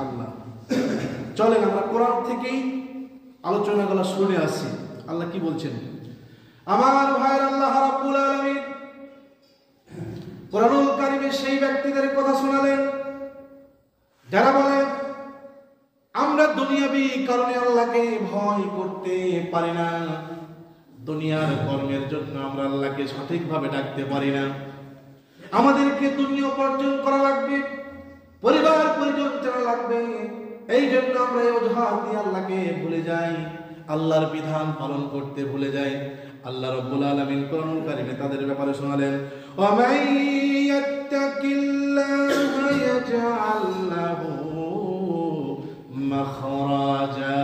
আল্লাহ। চলেন আমরা কোরআন থেকেই আলোচনাগুলো শুনে আসি আল্লাহ কি বলছেন। আমার ভাইয়ের, আল্লাহ রাব্বুল আলামিন কোরআনুল কারীমে সেই ব্যক্তিদের কথা শোনালেন যারা বলে আমরা দুনিয়াবি কারণে আল্লাহকে ভয় করতে পারি না, দুনিয়ার কর্মের জন্য আমরা আল্লাহকে সঠিকভাবে ডাকতে পারি না, আমাদেরকে দুনিয়া উপার্জন করা লাগবে, পরিবার পরিজন চালা লাগবে, এই জন্য আমরা এই অজুহাত দিয়ে আল্লাহকে ভুলে যাই, আল্লাহর বিধান পালন করতে ভুলে যাই। আল্লাহ রাব্বুল আলামিন কোরআনুল কারীমে তাদের ব্যাপারে শোনালেন, ওয়া মান ইয়াত্তাকিল্লাহা ইয়াজআল লাহু মাখরাজা।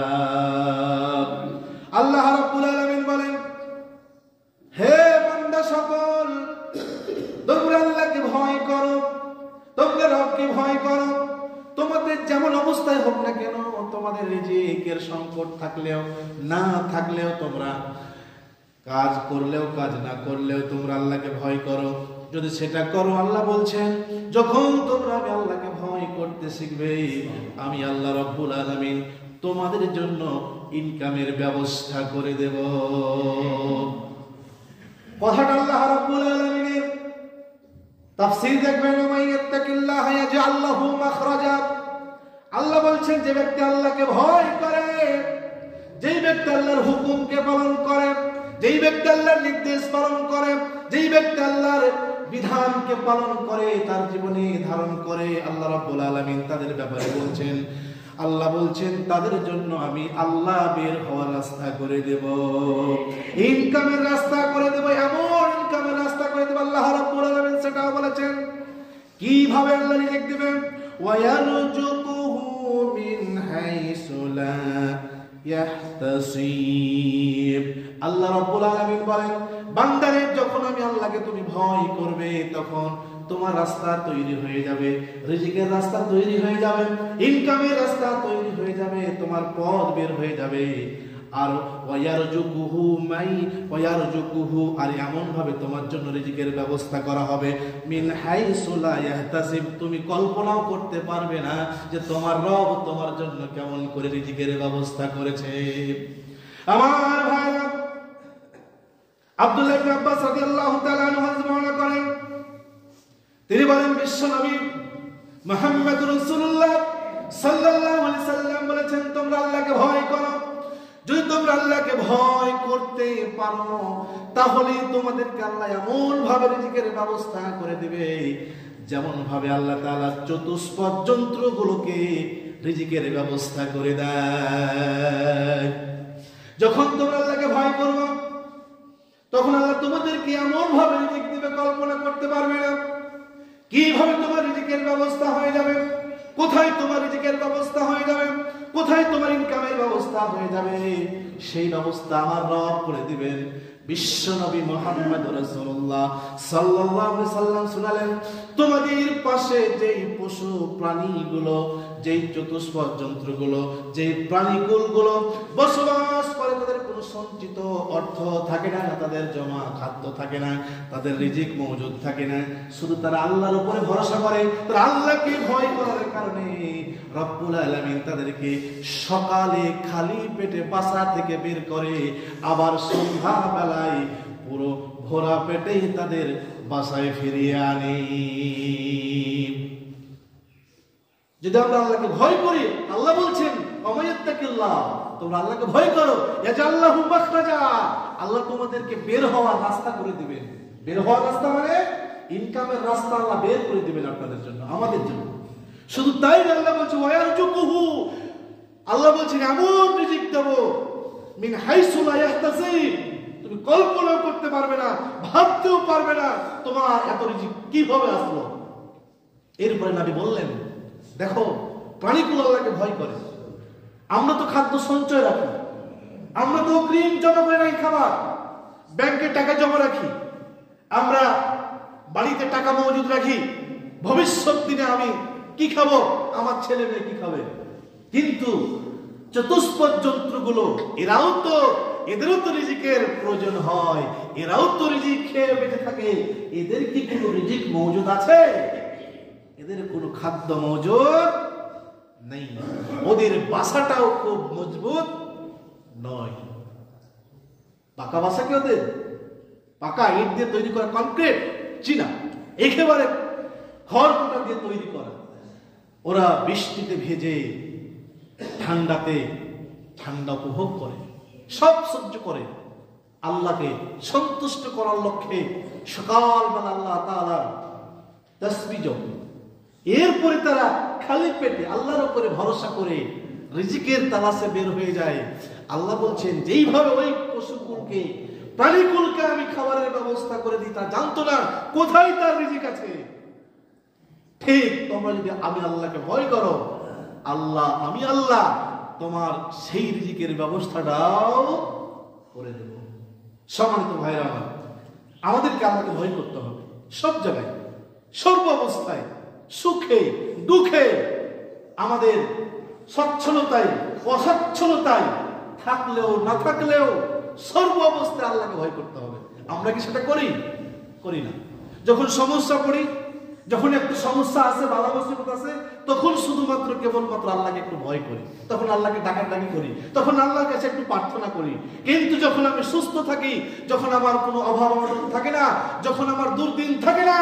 আল্লাহ রাব্বুল আলামিন বলেন, হে বান্দা সকল, তোমরা আল্লাহকে ভয় করো, তোমরা রবকে ভয় করো। তোমাদের যেমন অবস্থায় হোক না কেন, তোমাদের রিজিকের সংকট থাকলেও না থাকলেও, তোমরা কাজ করলেও কাজ না করলেও তোমরা আল্লাহকে ভয় করো। যদি সেটা করো, আল্লাহ বলছেন যখন তোমরা আমি আল্লাহকে ভয় করতে শিখবে, আমি আল্লাহ রাব্বুল আলামিন তোমাদের জন্য ইনকামের ব্যবস্থা করে দেব। কথাটা আল্লাহ রাব্বুল আলামিনের তাফসীর দেখবেন, মাইয়াত্তাকিল্লাহা ইয়াজআল লাহু মাখরাজা। আল্লাহ বলছেন যে ব্যক্তি আল্লাহকে ভয় করে, যেই ব্যক্তি আল্লাহর হুকুমকে পালন করে, যেই ব্যক্তি আল্লাহর নির্দেশ পালন করে, যেই ব্যক্তি আল্লাহর বিধানকে পালন করে, তার জীবনে ধারণ করে, আল্লাহ রাব্বুল আলামিন তাদের ব্যাপারে বলছেন, আল্লাহ বলছেন তাদের জন্য আমি আল্লাহ বের হওয়ার রাস্তা করে দেব, ইনকামের রাস্তা করে দেব, এমন ইনকামের রাস্তা করে দেব আল্লাহ রাব্বুল আলামিন। সেটাও বলেছেন কিভাবে আল্লাহ রিজিক দিবেন, ওয়ায়ারযুকুহু মিন হাইসু লা ইয়াহতাসিব। আল্লাহ রাব্বুল আলামিন বলেন, বান্দারে যখন আমি আল্লাহকে তুমি ভয় করবে, তখন তোমার রাস্তা তৈরি হয়ে যাবে, রিজিকের রাস্তা তৈরি হয়ে যাবে, ইনকামের রাস্তা তৈরি হয়ে যাবে, তোমার পথ বের হয়ে যাবে। আর ওয়ারযুকুহু আর এমন ভাবে তোমার জন্য রিজিকের ব্যবস্থা করা হবে, মিন হাইসু লা ইয়াহতাসিব, তুমি কল্পনাও করতে পারবে না যে তোমার রব তোমার জন্য কেমন করে রিজিকের ব্যবস্থা করেছে। আমার ভাইরা, আব্দুল্লাহ ইবনে আব্বাস রাদিয়াল্লাহু তাআলা আনহু বর্ণনা করেন, তিনি বলেন বিশ্ব নবী মুহাম্মদুর রাসূলুল্লাহ সাল্লাল্লাহু আলাইহি সাল্লাম বলেছেন, তোমরা আল্লাহকে ভয় করো। যদি তোমরা আল্লাহকে ভয় করতে পারো, তাহলে তোমাদেরকে আল্লাহ এমন ভাবে রিজিকের ব্যবস্থা করে দিবে, যেমন ভাবে আল্লাহ তাআলা চতুষ্পদ যন্ত্রগুলোকে রিজিকের ব্যবস্থা করে দেয়। যখন তোমরা আল্লাহকে ভয় করবে, তখন আল্লাহ তোমাদেরকে এমন ভাবে রিজিক দিবে কল্পনা করতে পারবে না। কিভাবে তোমার রিজিকের ব্যবস্থা হয়ে যাবে, কোথায় তোমার রিজিকের ব্যবস্থা হয়ে যাবে, কোথায় তোমার ইনকামের ব্যবস্থা হয়ে যাবে, সেই ব্যবস্থা আমার রব করে দিবেন। বিশ্ব নবী মুহাম্মদ রাসূলুল্লাহ সাল্লাল্লাহু আলাইহি সাল্লাম শুনালেন, তোমাদের পাশে যেই পশু প্রাণীগুলো, যেই চতুষ্পদ যন্ত্রগুলো, যেই প্রাণীকুলগুলো বসবাস করে, তাদের কোনো সঞ্চিত অর্থ থাকে না, তাদের জমা খাদ্য থাকে না, তাদের রিজিক মজুদ থাকে না, শুধু তারা আল্লাহর উপরে ভরসা করে, তারা আল্লাহকে ভয় করার কারণে রব্বুল আলামিন তাদেরকে সকালে খালি পেটে বাসা থেকে বের করে, আবার সন্ধ্যা বেলায় পুরো ভরা পেটেই তাদের বাসায় ফিরিয়ে আনে। যদি আমরা আল্লাহকে ভয় করি, আল্লাহ বলছেন ওমায়াত্তাকিল্লাহ, তোমরা আল্লাহকে ভয় করো, ইয়াজআল্লাহু মাখরাজা, আল্লাহ তোমাদেরকে বের হওয়ার রাস্তা করে দিবেন। বের হওয়ার রাস্তা মানে ইনকামের রাস্তা আল্লাহ বের করে দিবেন আপনাদের জন্য, আমাদের জন্য। শুধু তাই না, আল্লাহ বলছে ওয়ারযুকুহু, আল্লাহ বলছেন এমন রিজিক দেব, মিন হাইসু লা ইয়াহতাসিব, তুমি কল্পনা করতে পারবে না, ভাবতেও পারবে না তোমার এত রিজিক কিভাবে আসলো। এরপরে নবী বললেন, দেখো প্রাণীগুলো আল্লাহকে ভয় করে, আমরা তো খাদ্য সঞ্চয় রাখি, আমরা তো অগ্রিম জমা করে রাখি, খাবার ব্যাংকে টাকা জমা রাখি, আমরা বাড়িতে টাকা মজুদ রাখি, ভবিষ্যৎ দিনে আমি কি খাবো, আমার ছেলে মেয়ে কি খাবে। কিন্তু চতুষ্পদ যন্ত্রগুলো, এদেরও তো রিজিকের প্রয়োজন হয়, এরাও তো রিজিক খেয়ে বেঁচে থাকে, এদের কি কোনো রিজিক মজুদ আছে? এদের কোনো খাদ্য মজুদ নেই, ওদের বাসাটাও খুব মজবুত নয়। পাকা বাসা কি ওদের? পাকা ইট দিয়ে তৈরি করা, কনক্রিট চীনা একেবারে খড়কুটা দিয়ে তৈরি করা। ওরা বৃষ্টিতে ভেজে ঠান্ডাতে ঠান্ডা উপভোগ করে, সব সহ্য করে। আল্লাহকে সন্তুষ্ট করার লক্ষ্যে সকালবেলা আল্লাহ তাআলার তাসবিহ জপে, এরপরে তারা খালি পেটে আল্লাহর উপরে ভরসা করে রিজিকের তালাশে বের হয়ে যায়। আল্লাহ বলছেন যেইভাবে ওই পশুকুলকে প্রাণীকুলকে আমি খাবারের ব্যবস্থা করে দিই, তা জানতো না কোথায় তার রিজিক আছে। ঠিক তোমরা যদি আমি আল্লাহকে ভয় করো, আমি আল্লাহ তোমার সেই রিজিকের ব্যবস্থাটাও করে দেব। সম্মানিত ভাইরা আমার, আমাদেরকে আল্লাহকে ভয় করতে হবে সব জায়গায়, সর্ব অবস্থায়, সুখে দুঃখে, আমাদের সচ্ছলতায় অসচ্ছলতায় থাকলেও না থাকলেও সর্ব অবস্থায় আল্লাহকে ভয় করতে হবে। আমরা কি সেটা করি না? যখন সমস্যা পড়ি, যখন একটু সমস্যা আছে, বাধা মুসিবত আছে, তখন শুধুমাত্র কেবলমাত্র আল্লাহকে একটু ভয় করি, তখন আল্লাহকে ডাকাডাকি করি, তখন আল্লাহর কাছে একটু প্রার্থনা করি। কিন্তু যখন আমি সুস্থ থাকি, যখন আমার কোনো অভাব অনটন থাকে না, যখন আমার দুর্দিন থাকে না,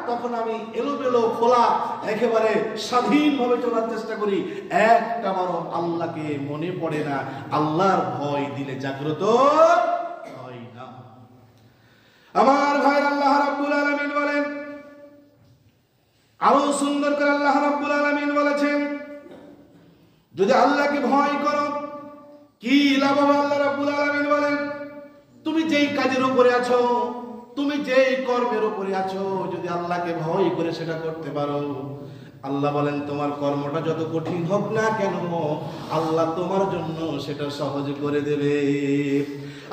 তখন আমি এলোমেলো খোলা একেবারে স্বাধীনভাবে চলার চেষ্টা করি। একটা বারো আল্লাহকে মনে পড়ে না, আল্লাহর ভয় দিলে জাগ্রত হয় না। আমার ভাই, আল্লাহ রাব্বুল আলামিন বলেন, আরো সুন্দর করে আল্লাহ রাব্বুল আলামিন বলেছেন, যদি আল্লাহকে ভয় করো কি লাভ হবে। আল্লাহ রাব্বুল আলামিন বলেন, তুমি যেই কাজের উপরে আছো, তুমি যেই কর্মের উপরে আছো, যদি আল্লাহকে ভয় করে সেটা করতে পারো, আল্লাহ বলেন তোমার কর্মটা যত কঠিন হোক না কেন, আল্লাহ তোমার জন্য সেটা সহজ করে দেবে।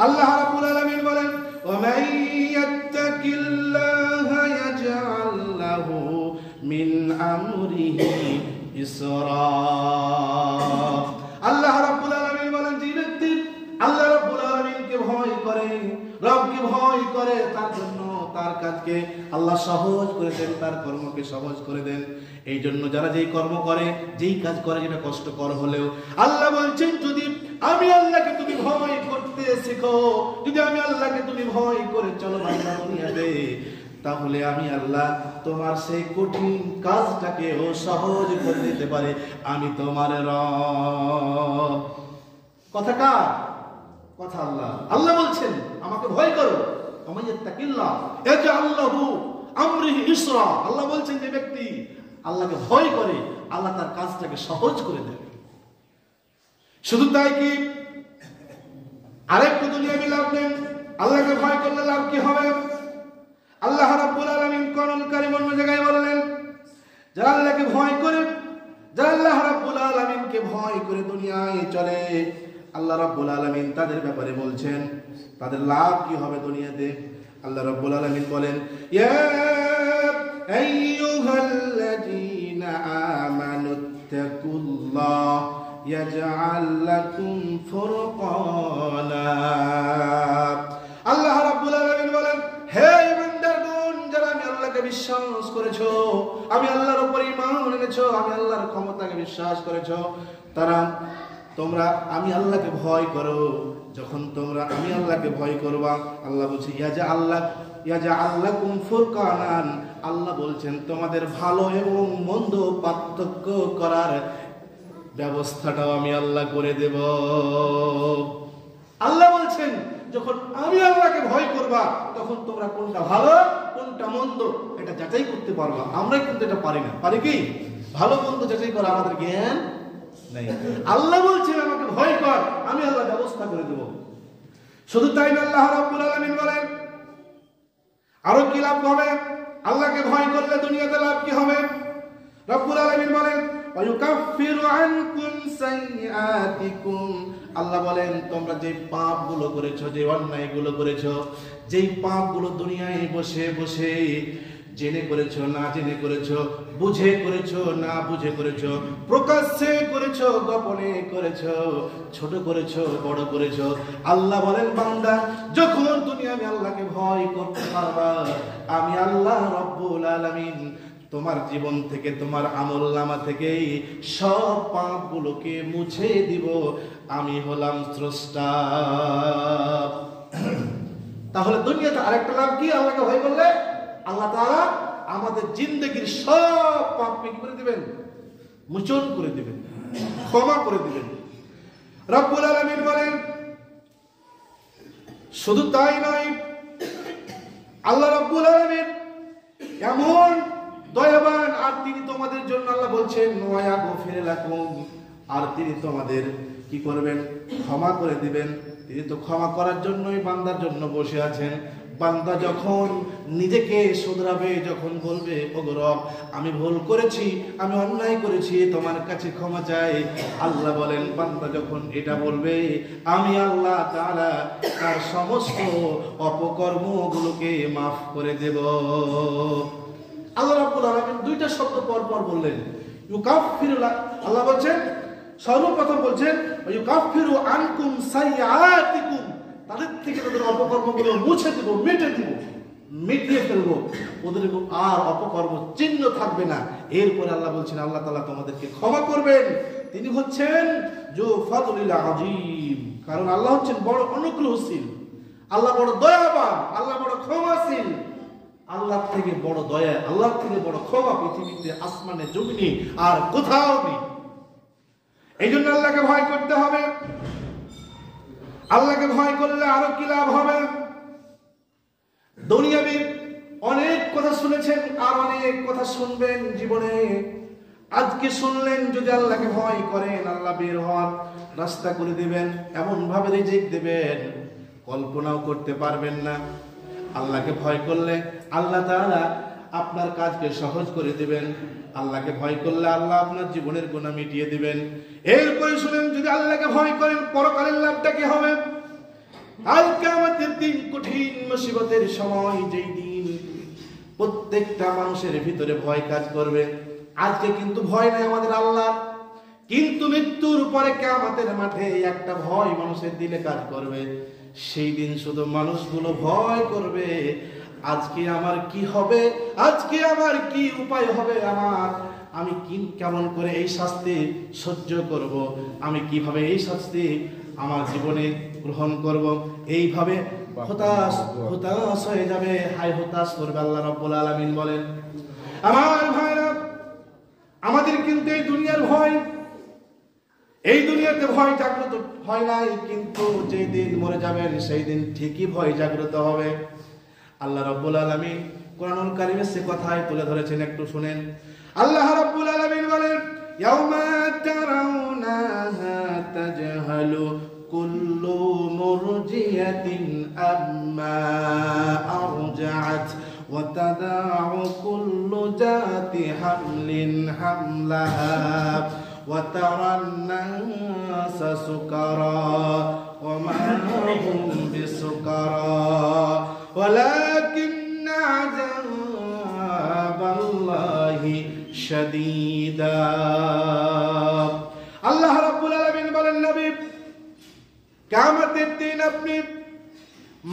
আল্লাহ রাব্বুল আলামিন বলেন, ওয়ামান ইয়াত্তাকিল্লাহা ইয়াজআল লাহু মিন আমরিহি ইসরা। আল্লাহ রাব্বুল আলামিন বলেন, যে ব্যক্তি আল্লাহ রাব্বুল আলামিনকে ভয় করে, রবকে ভয় করে, তার জন্য তার কাজকে আল্লাহ সহজ করে দেন, তার কর্মকে সহজ করে দেন। এই জন্য যারা যেই কর্ম করে, যেই কাজ করে, যেটা কষ্টকর হলেও আল্লাহ বলছেন, যদি আমি আল্লাহকে তুমি ভয় করতে শেখো, যদি আমি আল্লাহকে তুমি ভয় করে চলো বান্দা দুনিয়াতে, তাহলে আমি আল্লাহ তোমার সেই কঠিন কাজটাকে ও সহজ করে দিতে পারে। আমি তোমার রব। কথা কার? কথা আল্লাহ। আল্লাহ বলছেন আমাকে ভয় করো, আমাইয়াত্তাকিল্লাহ ইয়াজআল লাহু আমরিহি ইসরা। আল্লাহ বলছেন যে ব্যক্তি আল্লাহকে ভয় করে, আল্লাহ তার কাজটাকে সহজ করে দেবে। শুধু তাই কি, আরেকটু দুনিয়াবি লাভ নেই। আল্লাহকে ভয় করলে লাভ কি হবে? আল্লাহ রাব্বুল আলামিন কোরআন কারীম অন্য জায়গায় বললেন, যারা আল্লাহকে ভয় করে, যারা আল্লাহ রাব্বুল আলামিনকে ভয় করে দুনিয়ায় চলে, আল্লাহ রাব্বুল আলামিন তাদের ব্যাপারে বলছেন তাদের লাভ কি হবে দুনিয়াতে। আল্লাহ রাব্বুল আলামিন বলেন, ইয়া আইয়ুহাল্লাযীনা আমানুত্তাকুল্লাহ ইয়াজআল লাকুম ফুরকানা। আল্লাহ রাব্বুল আলামিন বলেন, হে ইমানদারগণ, যারা আমি আল্লাহকে বিশ্বাস করেছো, আমি আল্লাহর উপর ঈমান এনেছো, আমি আল্লাহর ক্ষমতাকে বিশ্বাস করেছো, তোমরা আমি আল্লাহকে ভয় করো। যখন তোমরা আমি আল্লাহকে ভয় করবা, আল্লাহ বলছে ইয়াজআল লাকুম ফুরকানান। আল্লাহ বলছেন তোমাদের ভালো এবং মন্দ পার্থক্য করার ব্যবস্থাটাও আমি আল্লাহ করে দেব। আল্লাহ বলছেন যখন আমি আল্লাহকে ভয় করবা, তখন তোমরা কোনটা ভালো কোনটা মন্দ এটা যাচাই করতে পারবা। আমরা কিন্তু এটা পারি না। পারি কি? ভালো মন্দ যাচাই করা আমাদের জ্ঞান নাই। আল্লাহ বলছেন আমাকে ভয় কর, আমি আল্লাহ ব্যবস্থা করে দেব। শুধু তাই না, আল্লাহ রাব্বুল আলামিন বলেন আরো কি লাভ হবে আল্লাহকে ভয় করলে, দুনিয়াতে লাভ কি হবে? রাব্বুল আলামিন বলেন, ওয়ায়ুকাফিরু আনকুম সাইয়্যাতিকুম। আল্লাহ বলেন তোমরা যে পাপগুলো করেছো, যে অন্যায়গুলো করেছো, যেই পাপগুলো দুনিয়ায় বসে বসে জেনে করেছো না জেনে করেছো, বুঝে করেছো না বুঝে করেছো, প্রকাশ্যে করেছো গোপনে করেছো, ছোট করেছো বড় করেছো, আল্লাহ বলেন বান্দা যখন তুমি আমি আল্লাহকে ভয় করতে পারবা, আমি আল্লাহ রাব্বুল আলামিন তোমার জীবন থেকে, তোমার আমলনামা থেকে সব পাপগুলোকে মুছে দিব। আমি হলাম স্রষ্টা। তাহলে দুনিয়াতে আরেকটা লাভ কি? আল্লাহকে ভয় করলে আল্লাহ তাআলা আমাদের জিন্দেগির সব পাপকে কি করে দিবেন? মোচন করে দিবেন, ক্ষমা করে দিবেন। রব্বুল আলামিন বলেন, শুধু তাই নয়, আল্লাহ রব্বুল আলামিন এমন দয়াবান, আর তিনি তোমাদের জন্য আল্লাহ বলছেন ওয়া গফির লাকুম, আর তিনি তোমাদের কি করবেন? ক্ষমা করে দিবেন। তিনি তো ক্ষমা করার জন্যই বান্দার জন্য বসে আছেন। বান্দা যখন নিজেকে শুধরাবে, যখন বলবে ওগো রব আমি ভুল করেছি, আমি অন্যায় করেছি, তোমার কাছে ক্ষমা চাই, আল্লাহ বলেন বান্দা যখন এটা বলবে, আমি আল্লাহ তাআলা তার সমস্ত অপকর্মগুলোকে মাফ করে দেব। আল্লাহ রাব্বুল আলামিন দুইটা শব্দ পর পর বললেন, ইউকাফিরু, আল্লাহ বলছেন সর্বপ্রথম বলছেন ইউকাফিরু আনকুম সাইয়্যাতিকুম, তাদের থেকে তাদের অপকর্মগুলো মুছে দেব, মেটে দেব, মিটিয়ে ফেলবো, ওদের আর অপকর্ম চিহ্ন থাকবে না। এরপরে আল্লাহ বলছেন আল্লাহ তাআলা তোমাদেরকে ক্ষমা করবেন। তিনি হচ্ছেন জু ফাদলিল আযীম, কারণ আল্লাহ হচ্ছেন বড় অনুগ্রহশীল, আল্লাহ বড় দয়াবান, আল্লাহ বড় ক্ষমাশীল। আল্লাহ থেকে বড় দয়া, আল্লাহ থেকে বড় ক্ষমা পৃথিবীতে, আসমানে, জমিনে আর কোথাও নেই। এই জন্য আল্লাহকে ভয় করতে হবে। আল্লাহকে ভয় করলে আরো কি লাভ হবে? দুনিয়াবি অনেক কথা শুনেছেন আর অনেক কথা শুনবেন জীবনে। আজকে শুনলেন, যদি আল্লাহকে ভয় করেন আল্লাহ বের হওয়ার রাস্তা করে দিবেন, এমন ভাবে রিজিক দিবেন কল্পনাও করতে পারবেন না। আল্লাহকে ভয় করলে আল্লাহ তাআলা আপনার কাজকে সহজ করে দিবেন। আল্লাহকে ভয় করলে আল্লাহ আপনার জীবনের গুনাহ মিটিয়ে দিবেন। এরপরে শুনেন, যদি আল্লাহকে ভয় করেন পরকালের লাভটা কি হবে? আল কিয়ামতের দিন, কঠিন মুসিবতের সময়, যেই দিন প্রত্যেকটা মানুষের ভিতরে ভয় কাজ করবে। আজকে কিন্তু ভয় নাই আমাদের আল্লাহ, কিন্তু মৃত্যুর পরে কিয়ামতের মাঠে একটা ভয় মানুষের দিলে কাজ করবে। সেই দিন শুধু মানুষগুলো ভয় করবে, আজকে আমার কি হবে, আজকে আমার কি উপায় হবে, আমি কেমন করে এই শাস্তি সহ্য করব, আমি কিভাবে এই শাস্তি আমার জীবনে গ্রহণ করব। এইভাবে হতাশ হয়ে যাবে, হায় হতাশ করবে। আল্লাহ রাব্বুল আলামিন বলেন, আমার ভাইরা, আমাদের কিন্তু এই দুনিয়ার ভয়, এই দুনিয়াতে ভয় জাগ্রত হয় নাই, কিন্তু যেই দিন মরে যাবেন সেই দিন ঠিকই ভয় জাগ্রত হবে। আল্লাহ রাব্বুল আলামিন কোরআনুল কারীমে সে কথাই তুলে ধরেছেন, একটু শুনেন। আল্লাহ রাব্বুল আলামিন বলেন, ইয়াউমা তারাউনাহা তাজহালু কুল্লু মুরজিয়াতিন আম্মা আরজাআত ওয়া তাদাউ কুল্লু জাতি হামলিন হামলাহা ওয়া তারান নাসা সুকারা ওয়া মা হুম বিসুকারা ولكن عذاب الله شديدا। আল্লাহ রাব্বুল আলামিন বলেন, নবী কিয়ামতের দিন আপনি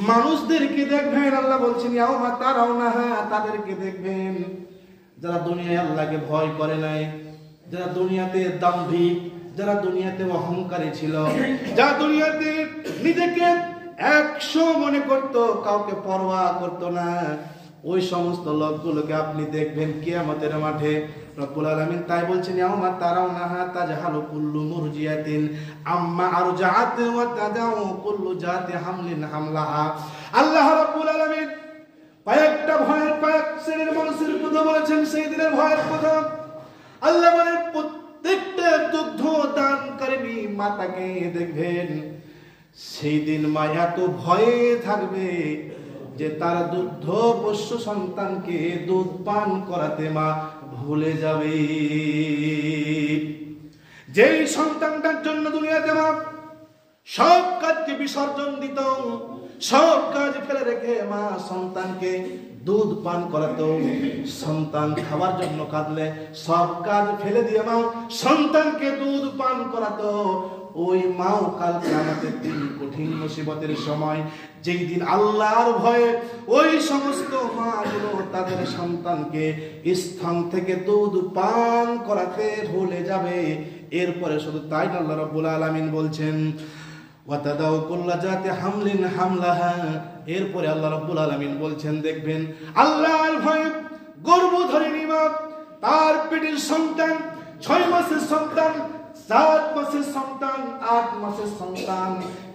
মানুষদেরকে দেখবেন। আল্লাহ বলছেন ইয়াউমা তারাউনাহা, তাদেরকে দেখবেন যারা দুনিয়ায় আল্লাহকে ভয় করে নাই, যারা দুনিয়াতে দাম্ভিক, যারা দুনিয়াতে অহংকারী ছিল, যারা দুনিয়াতে নিজেকে 100 মনে করতো, কাউকে পরোয়া করতো না, ওই সমস্ত লোকগুলোকে আপনি দেখবেন কিয়ামতের মাঠে। রব্বুল আলামিন তাই বলছেন, ইয়াউমা তারাউনাহা তাজহালু কুল্লু মুরজিয়াতিন আম্মা আরজাআত ওয়া তাদাউ কুল্লু জাতি হামলিন হামলাহা। আল্লাহ রাব্বুল আলামিন কয়েকটা ভয়ের, কয়েক শ্রেণীর মানুষের কথা বলেছেন, সেই দিনের ভয়ের কথা। আল্লাহ বলেন, প্রত্যেকটা দুগ্ধ দানকারী মাতাকে দেখবেন, সেই দিন মা এত ভয়ে থাকবে যে তার দুগ্ধ পোষ্য সন্তানকে দুধ পান করাতে মা ভুলে যাবে। যেই সন্তানটার জন্য দুনিয়াতে মা সব কাজকে বিসর্জন দিত, সব কাজ ফেলে রেখে মা সন্তানকে দুধ পান করাতো, সন্তান খাবার জন্য কাঁদলে সব কাজ ফেলে দিয়ে মা সন্তানকে দুধ পান করাতো। ওই মাও কাল কিয়ামতের দিন কঠিন মুসিবতের সময়, যেই দিন আল্লাহর ভয়ে ওই সমস্ত মাগুলো তাদের সন্তানকে স্তন থেকে দুধ পান করাতে ভুলে যাবে। এরপরে শুধু তাই না, আল্লাহ রাব্বুল আলামিন বলছেন ওয়াতাদাউ কুল্লা জাতি হামলিন হামলাহা। এরপরে আল্লাহ রাব্বুল আলামিন বলছেন, দেখবেন আল্লাহর ভয়ে গর্ভধারিণী মা তার পেটের সন্তান, 6 মাসের সন্তান, 7 মাসের সন্তান, 8 মাসের সন্তান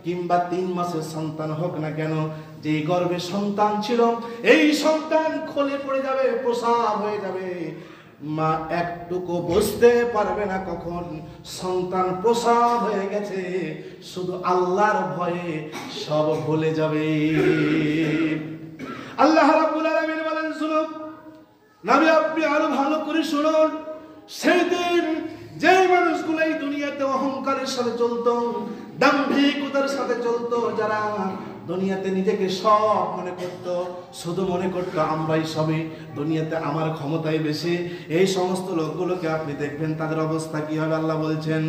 কিংবা 3 মাসের সন্তান হোক না কেন, যে গর্ভে সন্তান ছিল এই সন্তান খলে পড়ে যাবে, প্রসব হয়ে যাবে। মা একটুকু বুঝতে পারবে না কখন সন্তান প্রসব হয়ে গেছে, শুধু আল্লাহর ভয়ে সব ভুলে যাবে। আল্লাহ রাব্বুল আলামিন বলেন, শুনুন নবী আপনি আরো ভালো করে শুনুন, সেই দিন যে মানুষগুলো এই দুনিয়াতে অহংকারের সাথে চলতো, দাম্ভিকতার সাথে চলতো, যারা দুনিয়াতে নিজেকে সব মনে করত, শুধু মনে করত আমরাই সবই, দুনিয়াতে আমার ক্ষমতাই বেশি, এই সমস্ত লোকগুলোকে আপনি দেখবেন তাদের অবস্থা কি হবে। আল্লাহ বলছেন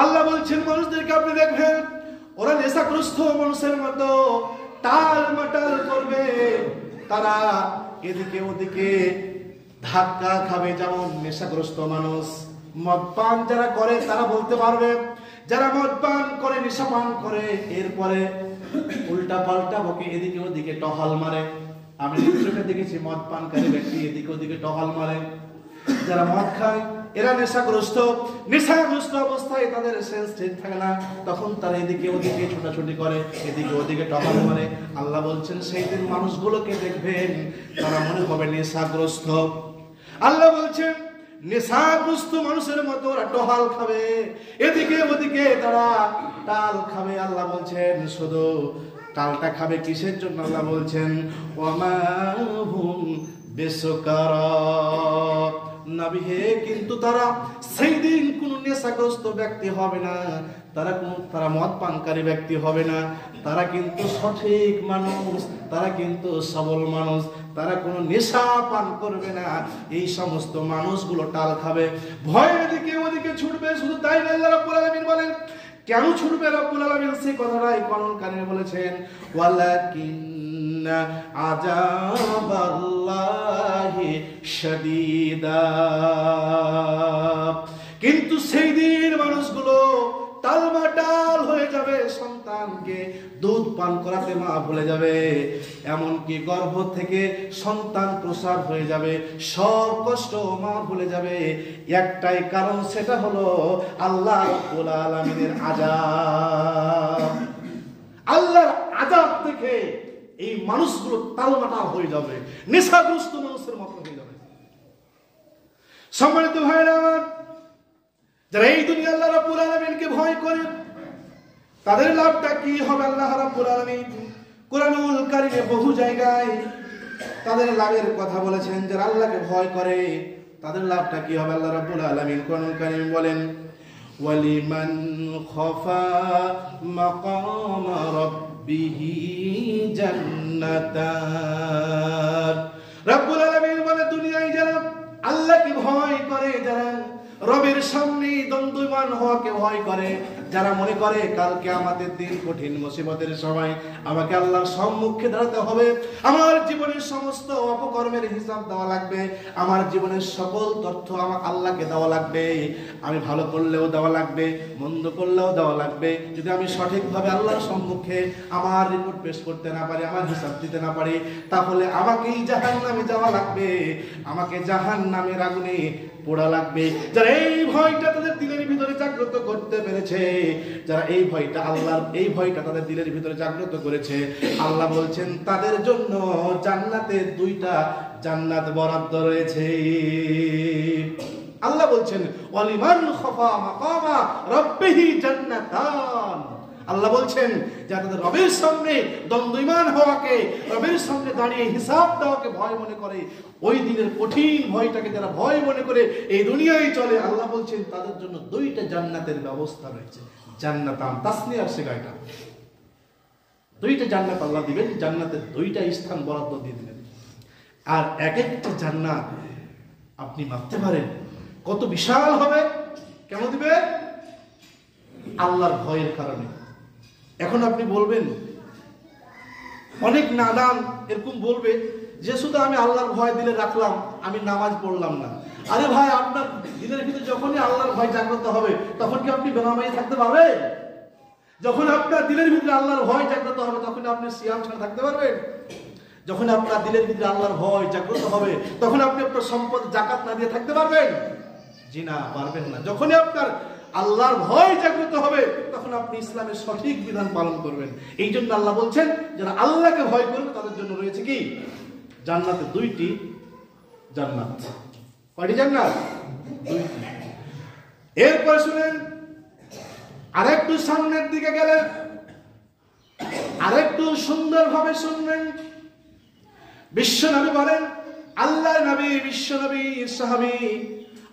আল্লাহ বলছেন মানুষদেরকে আপনি দেখবেন ওরা নেশাগ্রস্ত মানুষের মতো টাল মাটাল করবে, তারা এদিকে ওদিকে ধাক্কা খাবে। যেমন নেশাগ্রস্ত মানুষ মদ পান যারা করে তারা বলতে পারবে, যারা মদ পান করে নেশা পান করে এরপরে উল্টা পাল্টা বকে এদিকে ওদিকে টহল মারে। আমি চোখে দেখেছি মদ পানকারী ব্যক্তি এদিকে ওদিকে টহল মারে। যারা মদ খায় এরা নেশাগ্রস্ত অবস্থায় তাদের সেন্স ঠিক থাকে না, তখন তারা এদিকে ওদিকে ছোটাছুটি করে, এদিকে ওদিকে টহল মারে। আল্লাহ বলছেন সেই দিন মানুষগুলোকে দেখবেন তারা মনে হবে নেশাগ্রস্ত। আল্লাহ বলছেন নেশাগ্রস্ত মানুষের মতো ওরা টহল খাবে, এদিকে ওদিকে তারা টাল খাবে। আল্লাহ বলছেন শুধু টালটা খাবে কিসের জন্য? আল্লাহ বলছেন ওয়ামা হুম বিসুকারা, নবী হে, কিন্তু তারা সেই দিন কোন নেশাগ্রস্ত ব্যক্তি হবে না, তারা মদ পানকারী ব্যক্তি হবে না, তারা কিন্তু সঠিক মানুষ, তারা কিন্তু সবল মানুষ, তারা কোনো নেশা পান করবে না। এই সমস্ত মানুষগুলো টাল খাবে, ভয়ের দিকে ওদিকে ছুটবে। শুধু তাই না, আল্লাহ রাব্বুল আলামিন বলেন কেন ছুটবে? রাব্বুল আলামিন সেই কথাটাই কোরআন কারিমে বলেছেন ওয়ালাকিন্না আযাবাল্লাহি শাদীদা, কিন্তু সেই দিন মানুষগুলো টালমাটাল হয়ে যাবে, সন্তানকে দুধ পান করাতে মা ভুলে যাবে, এমনকি গর্ভ থেকে সন্তান প্রসব হয়ে যাবে, সব কষ্ট মা ভুলে যাবে। একটাই কারণ, সেটা হলো আল্লাহ রাব্বুল আলামিনের আযাব। আল্লাহর আযাব থেকে এই মানুষগুলো টালমাটাল হয়ে যাবে, নেশাগ্রস্ত মানুষের মতো হয়ে যাবে। সম্মানিত ভাইরা আমার, যারা এই দুনিয়া আল্লাহ রাব্বুল আলামিনকে ভয় করে তাদের লাভটা কি হবে? আল্লাহ রাব্বুল আলামিন কুরআনুল কারীমে বহু জায়গায় তাদের লাভের কথা বলেছেন। যারা আল্লাহকে ভয় করে তাদের লাভটা কি হবে? আল্লাহ রাব্বুল আলামিন কুরআনুল কারীমে বলেন ওয়ালিমান খাফা মাকাম রাব্বিহি জান্নাতান। রাব্বুল আলামিন বলে দুনিয়ায় যারা আল্লাহকে ভয় করে, যারা রবের সামনে দ্বন্দ্বমান হওয়াকে ভয় করে, যারা মনে করে কালকে আমাদের দিন কঠিন মুসিবতের সময় আমাকে আল্লাহর সম্মুখে দাঁড়াতে হবে, আমার জীবনের সমস্ত অপকর্মের হিসাব দেওয়া লাগবে, আমার জীবনের সকল তথ্য আমার আল্লাহকে দেওয়া লাগবে, আমি ভালো করলেও দেওয়া লাগবে, মন্দ করলেও দেওয়া লাগবে। যদি আমি সঠিকভাবে আল্লাহর সম্মুখে আমার রিপোর্ট পেশ করতে না পারি, আমার হিসাব দিতে না পারি, তাহলে আমাকেই জাহান্নামে যাওয়া লাগবে, আমাকে জাহান্নামের আগুনে পোড়া লাগবে। যারা এই ভয়টা তাদের দিলের ভিতরে জাগ্রত করতে পেরেছে, যারা এই ভয়টা আল্লাহর এই ভয়টা তাদের দিলের ভিতরে জাগ্রত করেছে, আল্লাহ বলছেন তাদের জন্য জান্নাতের 2টা জান্নাত বরাদ্দ রয়েছে। আল্লাহ বলছেন ওয়ালিমান খাফা মাকামা রাব্বিহি জান্নাতান। আল্লাহ বলছেন যারা তাদের রবের সামনে দ্বন্দ্বমান হওয়াকে, রবের সামনে দাঁড়িয়ে হিসাব দেওয়াকে ভয় মনে করে, ওই দিনের কঠিন ভয়টাকে যারা ভয় মনে করে এই দুনিয়ায় চলে, আল্লাহ বলছেন তাদের জন্য 2টা জান্নাতের ব্যবস্থা রয়েছে। জান্নাতান তাসনিয়ার সেগাইটা, দুইটা জান্নাত আল্লাহ দিবেন, জান্নাতের দুইটা স্থান বরাদ্দ দিয়ে দিবেন। আর এক একটা জান্নাত আপনি মাপতে পারেন কত বিশাল হবে। কেন দিবে? আল্লাহর ভয়ের কারণে। এখন আপনি বলবেন, অনেক নাদান এরকম বলবে যে শুধু আমি আল্লাহর ভয় দিলে রাখলাম, আমি নামাজ পড়লাম না। আরে ভাই, আপনার দিনের ভিতরে যখনই আল্লাহর ভয় জাগ্রত হবে তখন কি আপনি বেনামাজি থাকতে পারবেন? যখন আপনার দিলের ভিতরে আল্লাহর ভয় জাগ্রত হবে তখন আপনি সিয়াম ছাড়া থাকতে পারবেন? যখন আপনার দিলের ভিতরে আল্লাহর ভয় জাগ্রত হবে তখন আপনি আপনার সম্পদ যাকাত না দিয়ে থাকতে পারবেন? জি না, পারবেন না। যখনই আপনার আল্লাহর ভয় জাগ্রত হবে তখন আপনি ইসলামের সঠিক বিধান পালন করবেন। এই জন্য আল্লাহ বলছেন, যারা আল্লাহকে ভয় করবে তাদের জন্য রয়েছে কি? জান্নাতে দুইটি জান্নাত। কয়টি জান্নাত? দুইটি। এরপরে শুনেন, আরেকটু সামনের দিকে গেলেন, আরেকটু সুন্দরভাবে শুনবেন। বিশ্ব নবী বলেন, আল্লাহর নবী, বিশ্ব নবী, সাহাবী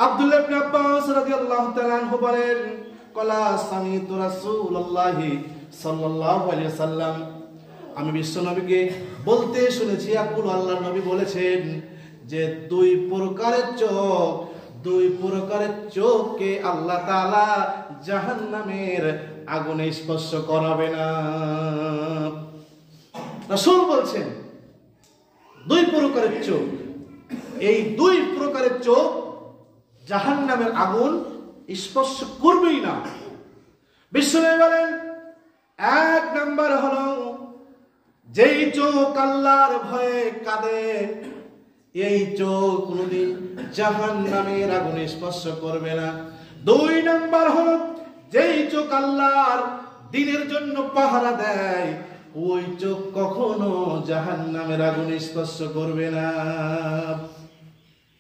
আব্দুল্লাহ ইবনে আব্বাস রাদিয়াল্লাহু তাআলা আনহু বলেন, ক্বালা সামিতু রাসূলুল্লাহি সাল্লাল্লাহু আলাইহি ওয়াসাল্লাম, আমি বিশ্ব নবীকে বলতে শুনেছি, আকুল, আল্লাহর নবী বলেছেন যে দুই প্রকারের চোখকে আল্লাহ তাআলা জাহান্নামের আগুনে স্পর্শ করাবে না। রাসূল বলছেন দুই প্রকারের চোখ, এই দুই প্রকারের চোখ জাহান্নামের আগুন স্পর্শ করবেই না। বিশ্বনবী বলেন, এক নাম্বার হলো যেই চোখ আল্লাহর ভয়ে কাঁদে, এই চোখ কোনদিন জাহান্নামের আগুনে স্পর্শ করবে না। দুই নাম্বার হলো যেই চোখ আল্লাহর দ্বীনের জন্য পাহারা দেয়, ওই চোখ কখনো জাহান্নামের আগুনে স্পর্শ করবে না।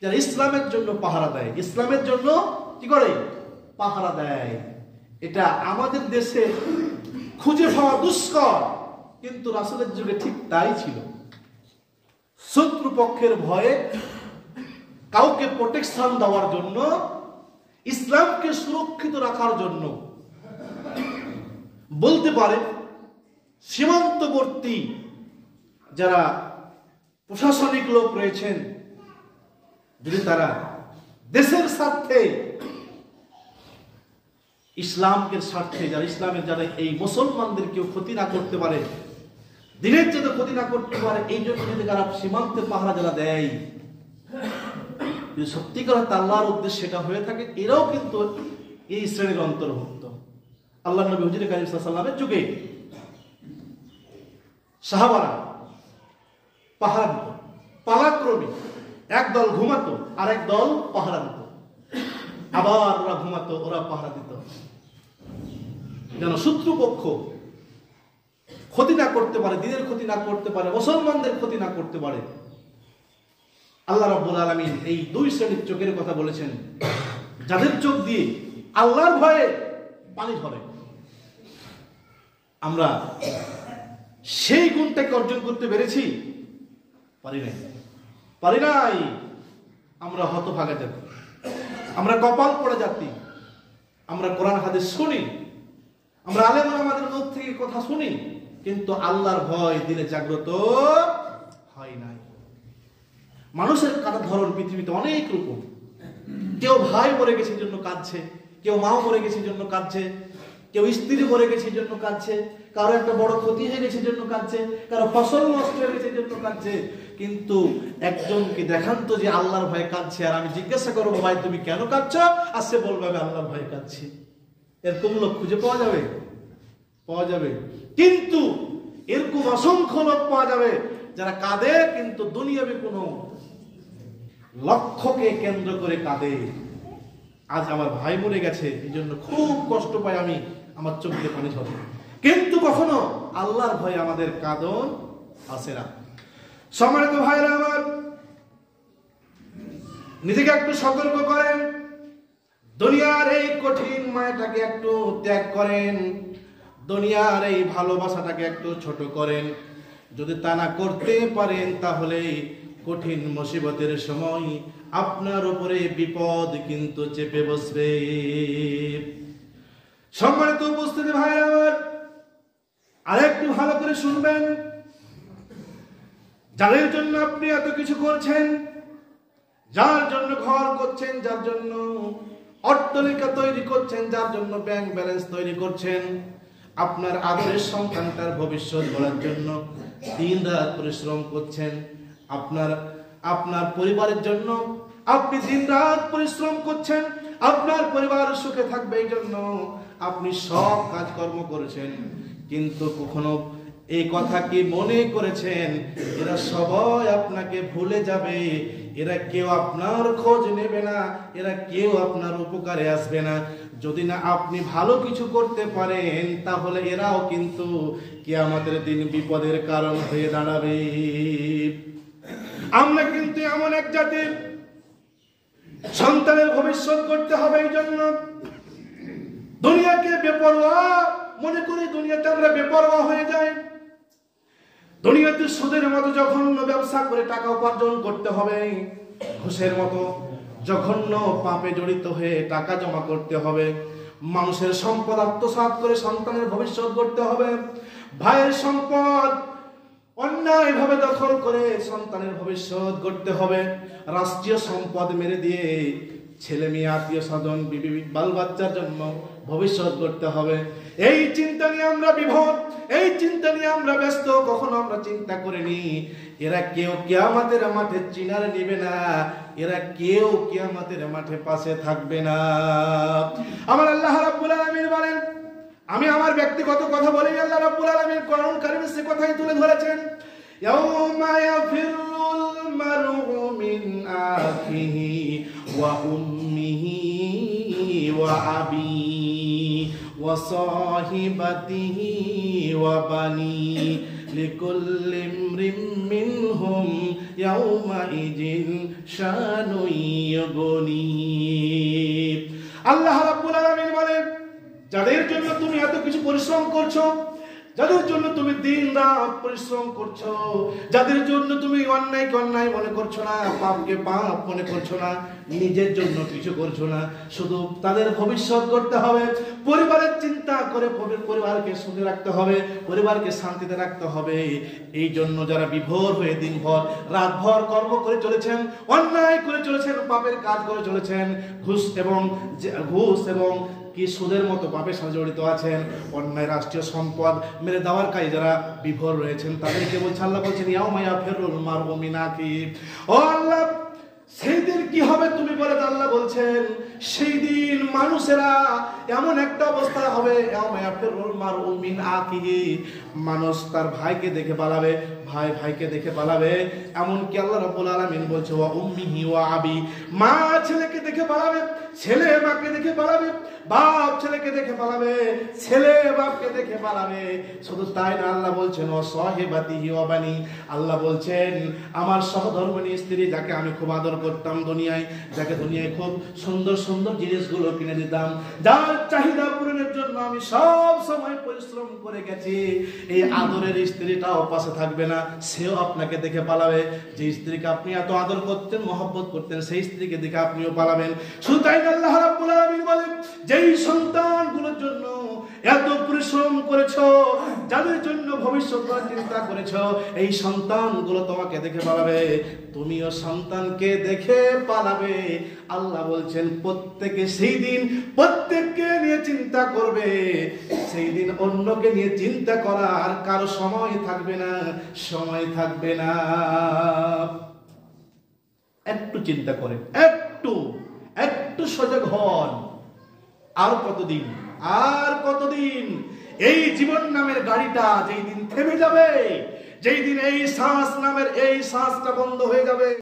যারা ইসলামের জন্য পাহারা দেয়, ইসলামের জন্য কি করে? পাহারা দেয়। এটা আমাদের দেশে খুঁজে পাওয়া দুষ্কর, কিন্তু রাসূলের যুগে ঠিক তাই ছিল। শত্রুপক্ষের ভয়ে কাউকে প্রোটেকশন দেওয়ার জন্য, ইসলামকে সুরক্ষিত রাখার জন্য, বলতে পারে সীমান্তবর্তী যারা প্রশাসনিক লোক রয়েছেন, যদি তারা দেশের স্বার্থে, ইসলামের স্বার্থে, যারা ইসলামের, যারা এই মুসলমানদের কেউ ক্ষতি না করতে পারে, দিনের যাতে ক্ষতি না করতে পারে, এই জন্য যদি তারা সীমান্তে পাহারা যারা দেয়, যদি সত্যিকার আল্লাহর উদ্দেশ্যে সেটা হয়ে থাকে, এরাও কিন্তু এই শ্রেণীর অন্তর্ভুক্ত। আল্লাহ নবী হুজুর কারীম সাল্লাল্লাহু আলাইহি ওয়াসাল্লামের যুগে সাহাবারা পাহারা দিত, পালাক্রমে একদল ঘুমাতো আর এক দল পাহারা দিত, আবার ওরা ঘুমাতো, ওরা পাহারা দিত, যেন শত্রুপক্ষ ক্ষতি না করতে পারে, দিনের ক্ষতি না করতে পারে, মুসলমানদের ক্ষতি না করতে পারে। আল্লাহ রাব্বুল আলামিন এই দুই শ্রেণীর চোখের কথা বলেছেন, যাদের চোখ দিয়ে আল্লাহর ভয়ে পানি ঝরে। আমরা সেই গুণটাকে অর্জন করতে পেরেছি? পারি নাই। আমরা হতভাগা জাতি, আমরা কপাল পড়া জাতি। আমরা কোরআন হাদিস শুনি, আমরা আলেম ওলামাদের মুখ থেকে কথা শুনি, কিন্তু আল্লাহর ভয় দিলে জাগ্রত হয় নাই। মানুষের কাটার ধরন পৃথিবীতে অনেক রকম। কেউ ভাই মরে গেছে জন্য কাঁদছে, কেউ মাও মরে গেছে জন্য কাঁদছে, কেউ স্ত্রী মরে গেছে জন্য কাঁদছে, কারো একটা বড় ক্ষতি হয়ে গেছে জন্য কাঁদছে, কারো ফসল নষ্ট হয়ে গেছে জন্য কাঁদছে। কিন্তু একজনকে দেখান তো যে আল্লাহর ভয়ে কাঁদছে, আর আমি জিজ্ঞাসা করবো, ভাই তুমি কেন কাঁদছো? আর সে বলবে আমি আল্লাহর ভয়ে কাঁদছি। এরকম লোক খুঁজে পাওয়া যাবে? পাওয়া যাবে। কিন্তু এরকম অসংখ্য লোক পাওয়া যাবে যারা কাঁদে কিন্তু দুনিয়াবি কোনো লক্ষ্যকে কেন্দ্র করে কাঁদে। আজ আমার ভাই মরে গেছে, এই জন্য খুব কষ্ট পাই আমি, আমার চোখ দিয়ে পানি ঝরে, কিন্তু কখনো আল্লাহর ভয়ে আমাদের কাঁদন আসে না। সম্মানিত ভাইরা আমার, নিজেকে একটু সতর্ক করেন, দুনিয়ার এই কঠিন মায়াটাকে একটু ত্যাগ করেন, দুনিয়ার এই ভালোবাসাটাকে একটু ছোট করেন। যদি তা না করতে পারেন তাহলে কঠিন মুসিবতের সময় আপনার উপরে বিপদ কিন্তু চেপে বসবে। সম্মানিত উপস্থিতি ভাই আমার, আর একটু ভালো করে শুনবেন, যাদের জন্য আপনি এত কিছু করছেন, যার জন্য ঘর করছেন, যার জন্য অট্টালিকা তৈরি করছেন, যার জন্য ব্যাংক ব্যালেন্স তৈরি করছেন, আপনার আদরের সন্তানটার ভবিষ্যৎ গড়ার জন্য দিন রাত পরিশ্রম করছেন, আপনার পরিবারের জন্য আপনি দিন রাত পরিশ্রম করছেন, আপনার পরিবার সুখে থাকবে এই জন্য আপনি সব কাজকর্ম করেছেন, কিন্তু কখনো এই কথা কি মনে করেছেন এরা সবাই আপনাকে ভুলে যাবে, এরা কেউ আপনার খোঁজ নেবে না, এরা কেউ আপনার উপকারে আসবে না? যদি না আপনি ভালো কিছু করতে পারেন তাহলে এরাও কিন্তু কিয়ামতের দিন বিপদের কারণ হয়ে দাঁড়াবে। আমরা কিন্তু এমন এক জাতির সন্তানের ভবিষ্যৎ করতে হবে, এই জন্য দুনিয়াকে বেপরোয়া মনে করি, দুনিয়াতে আমরা বেপরোয়া হয়ে যাই। দুনিয়াতে সুদের মতো জঘন্য ব্যবসা করে টাকা উপার্জন করতে হবে, ঘুষের মতো জঘন্য পাপে জড়িত হয়ে টাকা জমা করতে হবে, মানুষের সম্পদ আত্মসাৎ করে সন্তানের ভবিষ্যৎ করতে হবে, ভাইয়ের সম্পদ অন্যায় ভাবে দখল করে সন্তানের ভবিষ্যৎ গড়তে হবে, রাষ্ট্রীয় সম্পদ মেরে দিয়ে ছেলে মেয়ে আত্মীয় স্বজন বিবি বাল বাচ্চার জন্য ভবিষ্যৎ গড়তে হবে। এই চিন্তা নিয়ে আমরা বিভোর, এই চিন্তা নিয়ে আমরা ব্যস্ত। কখনো আমরা চিন্তা করিনি এরা কেউ কিয়ামতের মাঠে চিনার নেবে না, এরা কেউ কিয়ামতের মাঠে পাশে থাকবে না। আমার আল্লাহ রাব্বুল আলামিন বলেন, আমি আমার ব্যক্তিগত কথা বলি, আল্লাহ রাব্বুল আলামিন কোরআন কারীমে সে কথাই তুলে ধরেছেন, ইয়াউমা ইয়াফিরুল মারউ মিন আখিহি ওয়া উম্মিহি ওয়া আবিহি ওয়া সাহিবাতিহি ওয়া বানি লিকুল্লি ইমরিম মিনহুম ইয়াউমা ইযিন শানুন ইউগনি। আল্লাহ রাব্বুল আলামিন বলেন, যাদের জন্য তুমি এত কিছু পরিশ্রম করছো, যাদের জন্য তুমি দিন রাত পরিশ্রম করছো, যাদের জন্য তুমি অন্যায়কে অন্যায় মনে করছো না, পাপকে পাপ মনে করছো না, নিজের জন্য কিছু করছো না, শুধু তাদের ভবিষ্যৎ করতে হবে, পরিবারের চিন্তা করে পরিবারকে সুখে রাখতে হবে, পরিবারকে শান্তিতে রাখতে হবে, এই জন্য যারা বিভোর হয়ে দিনভর রাতভর কর্ম করে চলেছেন, অন্যায় করে চলেছেন, পাপের কাজ করে চলেছেন, ঘুষ এবং কি সুদের মতো পাপের সাথে জড়িত আছেন, অন্যায় রাষ্ট্রীয় সম্পদ মেরে দেওয়ার কাজে যারা বিভোর রয়েছেন, তাদেরকে বলছে, আল্লাহ বলছেন, ইয়াউমা ইয়াফিরুল মারউ মিন আখিহি। ও আল্লাহ, সেই দিন কি হবে তুমি বলে, আল্লাহ বলছেন সেই দিন মানুষেরা এমন একটা অবস্থা হবে, ইয়াউমা ইয়াফিরুল মারউ মিন আখিহি, মানুষ তার ভাইকে দেখে পালাবে, ভাই ভাইকে দেখে পালাবে, এমনকি আল্লাহ রাব্বুল আলামিন বলছে ওয়া উম্মিহি ওয়া আবি, মা ছেলেকে দেখে পালাবে, ছেলে মাকে দেখে পালাবে, বাপ ছেলেকে দেখে পালাবে, ছেলে বাপকে দেখে পালাবে। শুধু তাই না, আল্লাহ বলছেন ও সাহিবাতিহি ওয়া বানি, আল্লাহ বলছেন আমার সহধর্মিণী স্ত্রী, যাকে আমি খুব আদর করতাম দুনিয়ায়, যাকে দুনিয়ায় খুব সুন্দর সুন্দর জিনিসগুলো কিনে দিতাম, যার চাহিদা পূরণের জন্য আমি সব সময় পরিশ্রম করে গেছি, এই আদরের স্ত্রীটাও পাশে থাকবে না, সেও আপনাকে দেখে পালাবে। যে স্ত্রীকে আপনি এত আদর করতেন, মহব্বত করতেন, সেই স্ত্রীকে দেখে আপনিও পালাবেন। শুধু তাই না, আল্লাহ রাব্বুল আলামিন বলেন, যেই সন্তানগুলোর জন্য এত পরিশ্রম করেছো, যাদের জন্য ভবিষ্যৎ চিন্তা করেছো, এই সন্তানগুলো তোমাকে দেখে পালাবে, তুমিও সন্তানকে দেখে পালাবে। আল্লাহ বলছেন প্রত্যেকে সেই দিন প্রত্যেককে নিয়ে চিন্তা করবে, সেই দিন অন্যকে নিয়ে চিন্তা করার কারো সময় থাকবে না, সময় থাকবে না। একটু চিন্তা করেন, একটু সজাগ হন। আর কতদিন এই জীবন নামের গাড়িটা যেই দিন থেমে যাবে, যেই দিন এই শ্বাস নামের এই শ্বাসটা বন্ধ হয়ে যাবে,